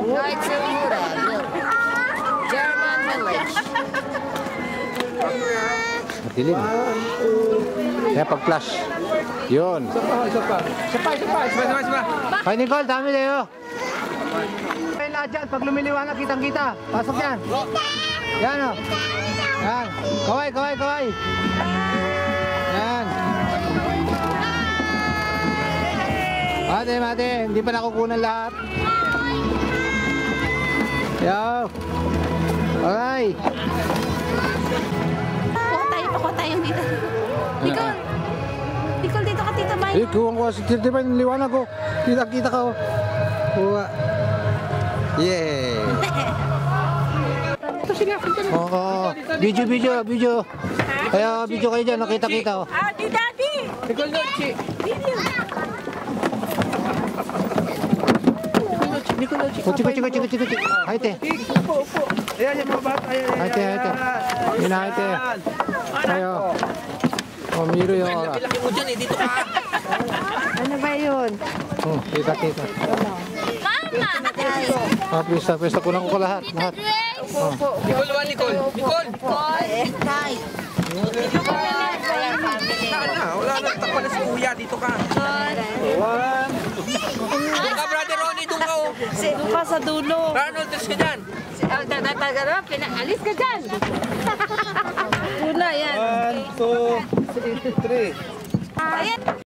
Guide Sumura, German village. Madilim. Kaya pag-flash. Yun. Isa pa. Kay Nicole, dami tayo. Kaya lahat dyan, pag lumiliwanag, kitang-kita. Pasok yan. Yan o. Yan. Kaway. Yan. Mate, hindi pa nakukunan lahat. Yo. Okay. Pakuha tayo dito. Nicole, dito ka, Tita Bay. Kuha ko si Tita Bay, liwanag ko. Kita ka. Kuha. Yay. Oo. Video. Kaya video kayo dyan, nakita-kita. Daddy. Nicole Nochi. Kuchi. Hai te. Ayan yung mga bata. Hai te. Hinahai te. Ayo. Oh, miro yung ora. Laki mo dyan eh, dito ka. Ano ba yun? Oh, kita. Mama! Pista kunan ko lahat. Nicole. Wala na, takpan na si Kuya, dito ka. Dito ka, Brother Ronnie, doon ka oh. Doon ka sa dulo. Arnold, tres ka dyan. Alis ka dyan. Una, yan. 1, 2, 3. Ayan.